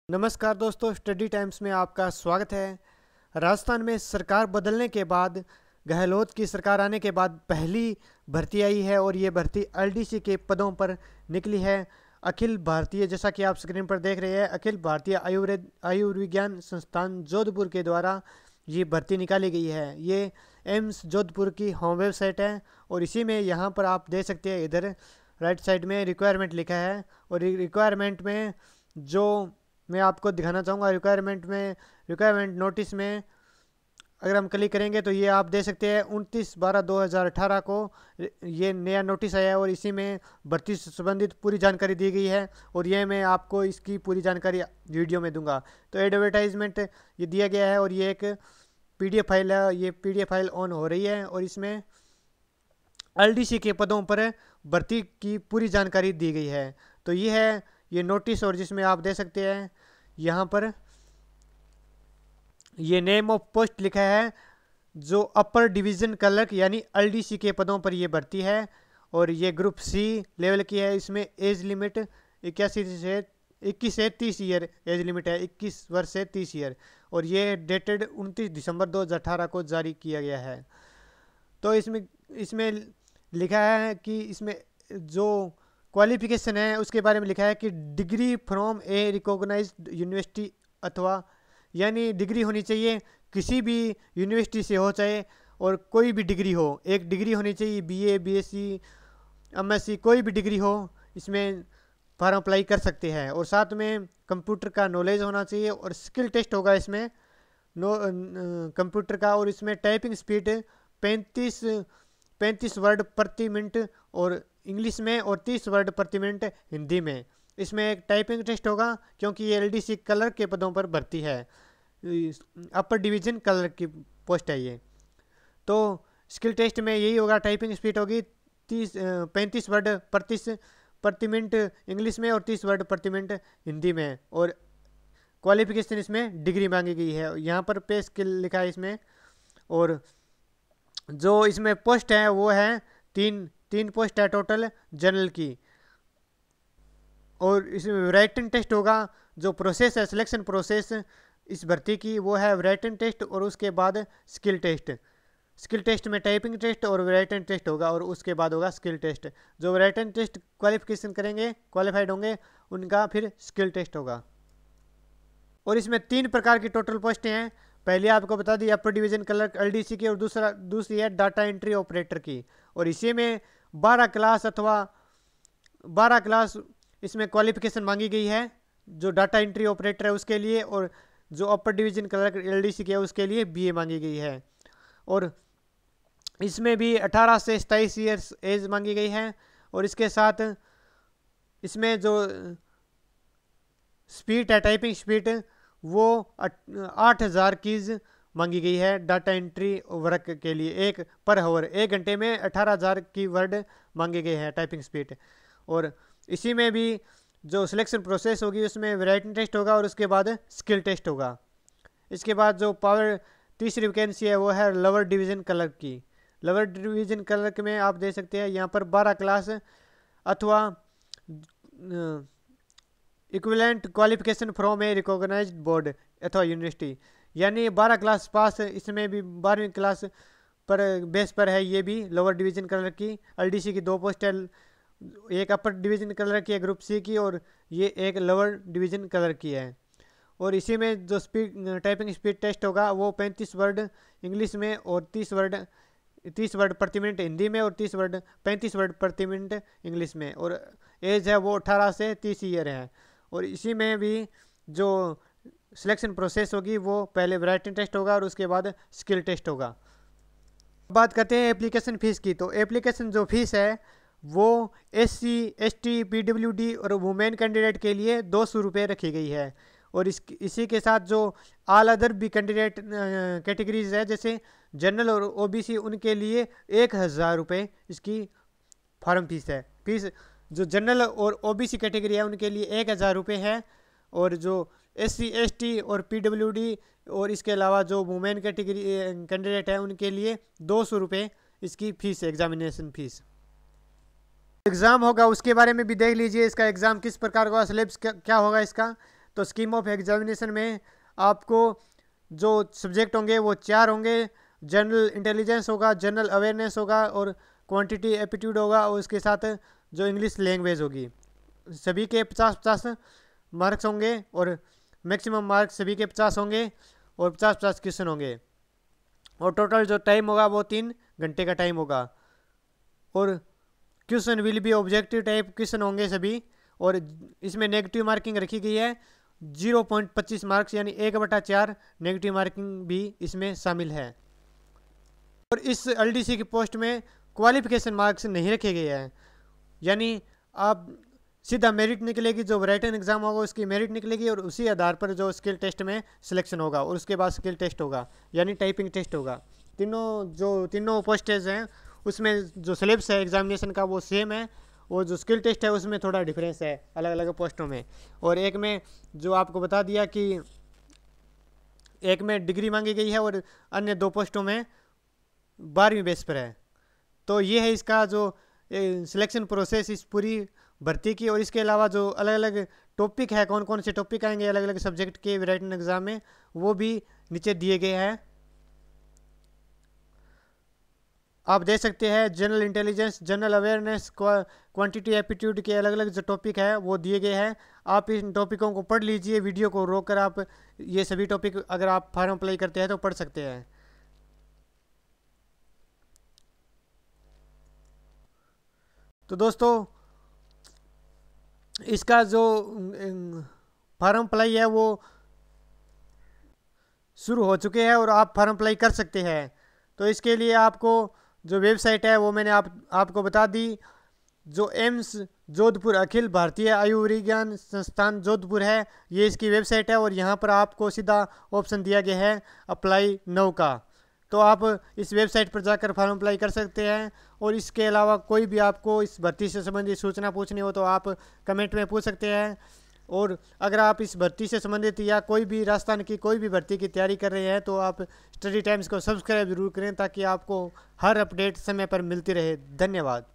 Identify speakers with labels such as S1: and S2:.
S1: नमस्कार दोस्तों, study times में आपका स्वागत है। राजस्थान में सरकार बदलने के बाद गहलोत की सरकार आने के बाद पहली भर्ती आई है और ये भर्ती एलडीसी के पदों पर निकली है। अखिल भारतीय, जैसा कि आप स्क्रीन पर देख रहे हैं, अखिल भारतीय आयुर्विज्ञान संस्थान जोधपुर के द्वारा ये भर्ती निकाली गई है। ये एम्स जोधपुर की होम वेबसाइट है और इसी में यहाँ पर आप देख सकते हैं, इधर राइट साइड में रिक्वायरमेंट लिखा है और रिक्वायरमेंट में जो मैं आपको दिखाना चाहूँगा, रिक्वायरमेंट नोटिस में अगर हम क्लिक करेंगे तो ये आप देख सकते हैं 29/12/2018 को ये नया नोटिस आया है और इसी में भर्ती से संबंधित पूरी जानकारी दी गई है और ये मैं आपको इसकी पूरी जानकारी वीडियो में दूंगा। तो एडवर्टाइजमेंट ये दिया गया है और ये एक पीडीएफ फाइल है। ये पीडीएफ फाइल ऑन हो रही है और इसमें एलडीसी के पदों पर भर्ती की पूरी जानकारी दी गई है। तो ये है ये नोटिस और जिसमें आप देख सकते हैं यहाँ पर ये नेम ऑफ पोस्ट लिखा है, जो अपर डिवीजन क्लर्क यानी एलडीसी के पदों पर ये भर्ती है और ये ग्रुप सी लेवल की है। इसमें एज लिमिट 21 से 30 ईयर एज लिमिट है, 21 वर्ष से 30 ईयर और ये डेटेड 29 दिसंबर 2018 को जारी किया गया है। तो इसमें लिखा है कि इसमें जो क्वालिफिकेशन है उसके बारे में लिखा है कि degree from a recognised university, अथवा यानी डिग्री होनी चाहिए किसी भी यूनिवर्सिटी से हो, चाहे और कोई भी डिग्री हो, एक डिग्री होनी चाहिए, बीए, बीएससी, एमएससी, कोई भी डिग्री हो, इसमें फॉर्म अप्लाई कर सकते हैं। और साथ में कंप्यूटर का नॉलेज होना चाहिए और स्किल टेस्ट होगा इसमें कंप्यूटर का, और इसमें टाइपिंग स्पीड 35 वर्ड प्रति मिनट और इंग्लिश में और 30 वर्ड प्रति मिनट हिंदी में। इसमें एक टाइपिंग टेस्ट होगा क्योंकि ये एलडीसी क्लर्क के पदों पर भर्ती है, अपर डिवीजन क्लर्क की पोस्ट है ये। तो स्किल टेस्ट में यही होगा, टाइपिंग स्पीड होगी 35 वर्ड प्रति मिनट इंग्लिश में और 30 वर्ड प्रति मिनट हिंदी में, और क्वालिफिकेशन इसमें डिग्री मांगी गई है। यहाँ पर पे स्किल लिखा है इसमें, और जो इसमें पोस्ट है वो है तीन पोस्ट है टोटल जनरल की। और इसमें राइटन टेस्ट होगा, जो प्रोसेस है सिलेक्शन प्रोसेस इस भर्ती की वो है राइटन टेस्ट और उसके बाद स्किल टेस्ट में टाइपिंग टेस्ट और राइटन टेस्ट होगा और उसके बाद होगा स्किल टेस्ट। जो राइटन टेस्ट क्वालिफिकेशन करेंगे, क्वालिफाइड होंगे, उनका फिर स्किल टेस्ट होगा। और इसमें 3 प्रकार की टोटल पोस्टें हैं। पहले आपको बता दी अपर डिवीजन क्लर्क एलडीसी की, और दूसरी है डाटा एंट्री ऑपरेटर की, और इसी में 12 क्लास इसमें क्वालिफिकेशन मांगी गई है, जो डाटा एंट्री ऑपरेटर है उसके लिए, और जो अपर डिवीजन क्लर्क एलडीसी की है उसके लिए बीए मांगी गई है। और इसमें भी 18 से 27 ईयर्स एज मांगी गई है, और इसके साथ इसमें जो स्पीड है टाइपिंग स्पीड वो 8000 कीज मांगी गई है डाटा एंट्री वर्क के लिए, एक पर हावर, 1 घंटे में 18,000 की वर्ड मांगे गए हैं टाइपिंग स्पीड। और इसी में भी जो सिलेक्शन प्रोसेस होगी उसमें राइटिंग टेस्ट होगा और उसके बाद स्किल टेस्ट होगा। इसके बाद जो तीसरी वैकेंसी है वो है लोअर डिवीजन क्लर्क की। लोअर डिवीजन क्लर्क में आप देख सकते हैं यहाँ पर 12 क्लास अथवा equivalent qualification from a recognised board अथवा यूनिवर्सिटी, यानी 12 क्लास पास। इसमें भी 12वीं क्लास पर बेस पर है ये भी लोअर डिवीजन क्लर्क की। एलडीसी की 2 पोस्ट है, एक अपर डिवीजन क्लर्क की है ग्रुप सी की, और ये एक लोअर डिवीजन क्लर्क की है। और इसी में जो टाइपिंग स्पीड टेस्ट होगा वो 35 वर्ड इंग्लिश में और 30 वर्ड प्रति मिनट हिंदी में और 35 वर्ड प्रति मिनट इंग्लिश में, और एज है वो 18 से 30 ईयर है। और इसी में भी जो सिलेक्शन प्रोसेस होगी वो पहले राइटिंग टेस्ट होगा और उसके बाद स्किल टेस्ट होगा। बात करते हैं एप्लीकेशन फ़ीस की। तो एप्लीकेशन जो फीस है वो SC, ST, PWD और वुमेन कैंडिडेट के लिए 200 रुपये रखी गई है, और इसी के साथ जो ऑल अदर भी कैंडिडेट कैटेगरीज है जैसे जनरल और OBC, उनके लिए 1000 रुपये इसकी फॉर्म फीस है। फीस जो जनरल और OBC कैटेगरी है उनके लिए 1000 रुपये है, और जो SC, ST और PWD और इसके अलावा जो वुमेन कैटेगरी कैंडिडेट है उनके लिए 200 रुपये इसकी फीस है, एग्जामिनेशन फीस। एग्ज़ाम होगा उसके बारे में भी देख लीजिए, इसका एग्ज़ाम किस प्रकार का, सिलेबस क्या होगा इसका। तो स्कीम ऑफ एग्जामिनेशन में आपको जो सब्जेक्ट होंगे वो 4 होंगे। जनरल इंटेलिजेंस होगा, जनरल अवेयरनेस होगा और क्वांटिटी एप्टीट्यूड होगा, और उसके साथ जो इंग्लिश लैंग्वेज होगी। सभी के 50-50 मार्क्स होंगे और मैक्सिमम मार्क्स सभी के 50 होंगे और 50-50 क्वेश्चन होंगे। और टोटल जो टाइम होगा वो 3 घंटे का टाइम होगा। और question will be objective type question होंगे सभी, और इसमें नेगेटिव मार्किंग रखी गई है 0.25 मार्क्स, यानी 1/4 नेगेटिव मार्किंग भी इसमें शामिल है। और इस एलडीसी की पोस्ट में क्वालिफिकेशन मार्क्स नहीं रखे गए हैं, यानी आप सीधा मेरिट निकलेगी, जो रिटन एग्जाम होगा उसकी मेरिट निकलेगी और उसी आधार पर जो स्किल टेस्ट में सिलेक्शन होगा, और उसके बाद स्किल टेस्ट होगा यानी टाइपिंग टेस्ट होगा। तीनों पोस्टेज हैं उसमें जो सिलेबस है एग्जामिनेशन का वो सेम है, और जो स्किल टेस्ट है उसमें थोड़ा डिफरेंस है अलग अलग पोस्टों में। और एक में जो आपको बता दिया कि एक में डिग्री मांगी गई है और अन्य 2 पोस्टों में 12वीं बेस पर है। तो ये है इसका जो सिलेक्शन प्रोसेस इस पूरी भर्ती की। और इसके अलावा जो अलग अलग टॉपिक है, कौन कौन से टॉपिक आएंगे अलग अलग सब्जेक्ट के रिटन एग्जाम में, वो भी नीचे दिए गए हैं, आप देख सकते हैं। General intelligence, general awareness, quantity aptitude के अलग अलग जो टॉपिक है वो दिए गए हैं। आप इन टॉपिकों को पढ़ लीजिए, वीडियो को रोक कर आप ये सभी टॉपिक अगर आप फॉर्म अप्लाई करते हैं तो पढ़ सकते हैं। तो दोस्तों इसका जो फॉर्म अप्लाई है वो शुरू हो चुके हैं और आप फॉर्म अप्लाई कर सकते हैं। तो इसके लिए आपको जो वेबसाइट है वो मैंने आपको बता दी। जो एम्स जोधपुर अखिल भारतीय आयुर्विज्ञान संस्थान जोधपुर है, ये इसकी वेबसाइट है, और यहाँ पर आपको सीधा ऑप्शन दिया गया है अप्लाई नाउ का। तो आप इस वेबसाइट पर जाकर फॉर्म अप्लाई कर सकते हैं। और इसके अलावा कोई भी आपको इस भर्ती से संबंधित सूचना पूछनी हो तो आप कमेंट में पूछ सकते हैं। और अगर आप इस भर्ती से संबंधित या कोई भी राजस्थान की कोई भी भर्ती की तैयारी कर रहे हैं तो आप स्टडी टाइम्स को सब्सक्राइब जरूर करें, ताकि आपको हर अपडेट समय पर मिलती रहे। धन्यवाद।